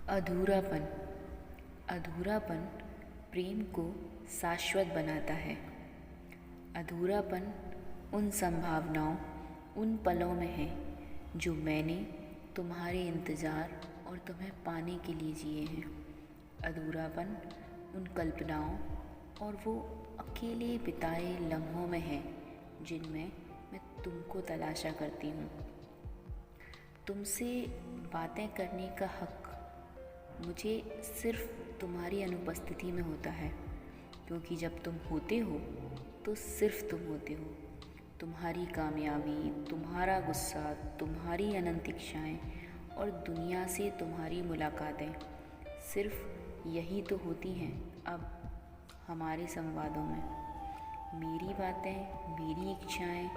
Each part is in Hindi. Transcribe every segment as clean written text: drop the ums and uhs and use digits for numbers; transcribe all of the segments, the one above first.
अधूरापन। अधूरापन प्रेम को शाश्वत बनाता है। अधूरापन उन संभावनाओं, उन पलों में है जो मैंने तुम्हारे इंतज़ार और तुम्हें पाने के लिए जिए हैं। अधूरापन उन कल्पनाओं और वो अकेले बिताए लम्हों में है जिनमें मैं तुमको तलाशा करती हूँ। तुमसे बातें करने का हक मुझे सिर्फ तुम्हारी अनुपस्थिति में होता है, क्योंकि जब तुम होते हो तो सिर्फ तुम होते हो। तुम्हारी कामयाबी, तुम्हारा गुस्सा, तुम्हारी अनंत इच्छाएँ और दुनिया से तुम्हारी मुलाकातें, सिर्फ यही तो होती हैं अब हमारे संवादों में। मेरी बातें, मेरी इच्छाएँ,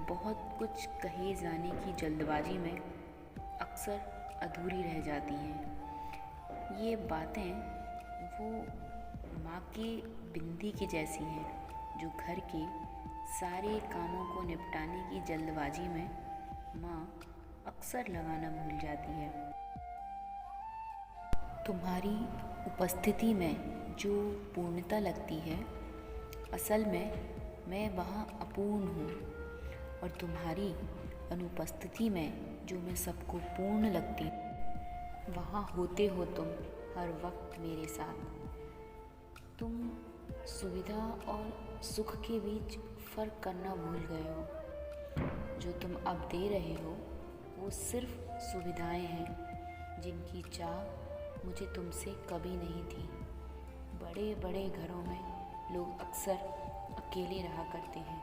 बहुत कुछ कहे जाने की जल्दबाजी में अक्सर अधूरी रह जाती हैं। ये बातें वो माँ के बिंदी की जैसी हैं जो घर के सारे कामों को निपटाने की जल्दबाजी में माँ अक्सर लगाना भूल जाती है। तुम्हारी उपस्थिति में जो पूर्णता लगती है, असल में मैं वहाँ अपूर्ण हूँ, और तुम्हारी अनुपस्थिति में जो मैं सबको पूर्ण लगती हूँ, वहाँ होते हो तुम हर वक्त मेरे साथ। तुम सुविधा और सुख के बीच फ़र्क करना भूल गए हो। जो तुम अब दे रहे हो वो सिर्फ सुविधाएं हैं जिनकी चाह मुझे तुमसे कभी नहीं थी। बड़े बड़े घरों में लोग अक्सर अकेले रहा करते हैं।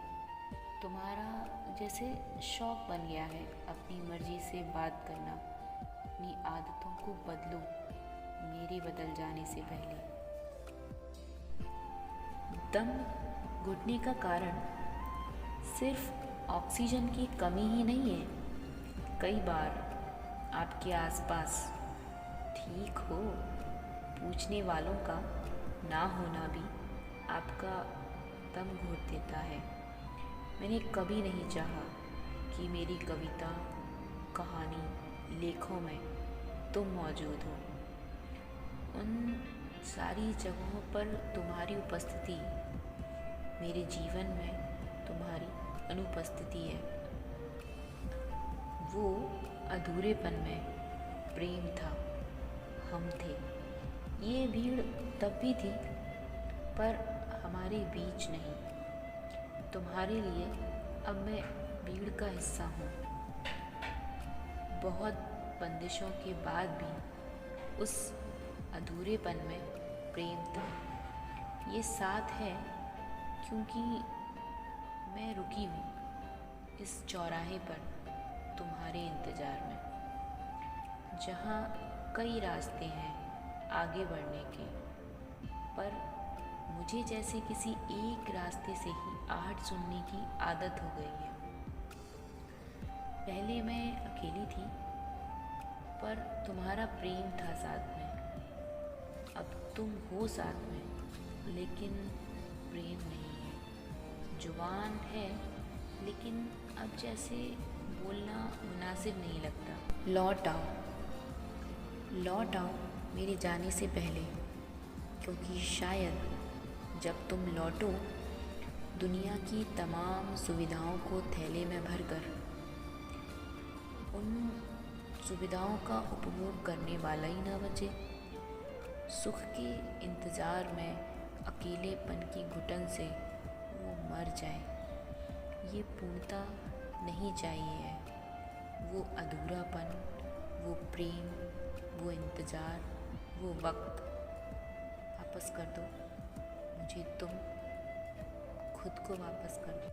तुम्हारा जैसे शौक़ बन गया है अपनी मर्ज़ी से बात करना। अपनी आदतों को बदलो मेरे बदल जाने से पहले। दम घुटने का कारण सिर्फ ऑक्सीजन की कमी ही नहीं है। कई बार आपके आसपास ठीक हो पूछने वालों का ना होना भी आपका दम घोट देता है। मैंने कभी नहीं चाहा कि मेरी कविता, कहानी, लेखों में तुम मौजूद हो। उन सारी जगहों पर तुम्हारी उपस्थिति मेरे जीवन में तुम्हारी अनुपस्थिति है। वो अधूरेपन में प्रेम था, हम थे। ये भीड़ तब भी थी पर हमारे बीच नहीं। तुम्हारे लिए अब मैं भीड़ का हिस्सा हूँ। बहुत बंदिशों के बाद भी उस अधूरेपन में प्रेम था। ये साथ है क्योंकि मैं रुकी हूँ इस चौराहे पर तुम्हारे इंतज़ार में, जहाँ कई रास्ते हैं आगे बढ़ने के, पर मुझे जैसे किसी एक रास्ते से ही आहट सुनने की आदत हो गई है। पहले मैं अकेली थी पर तुम्हारा प्रेम था साथ में। अब तुम हो साथ में लेकिन प्रेम नहीं है। जुबान है लेकिन अब जैसे बोलना मुनासिब नहीं लगता। लौट आओ, लौट आओ मेरे जाने से पहले, क्योंकि शायद जब तुम लौटो दुनिया की तमाम सुविधाओं को थैले में भरकर उन सुविधाओं का उपभोग करने वाला ही ना बचे। सुख के इंतज़ार में अकेलेपन की घुटन से वो मर जाए। ये पूर्णता नहीं चाहिए है। वो अधूरापन, वो प्रेम, वो इंतज़ार, वो वक्त वापस कर दो मुझे। तुम खुद को वापस कर दो।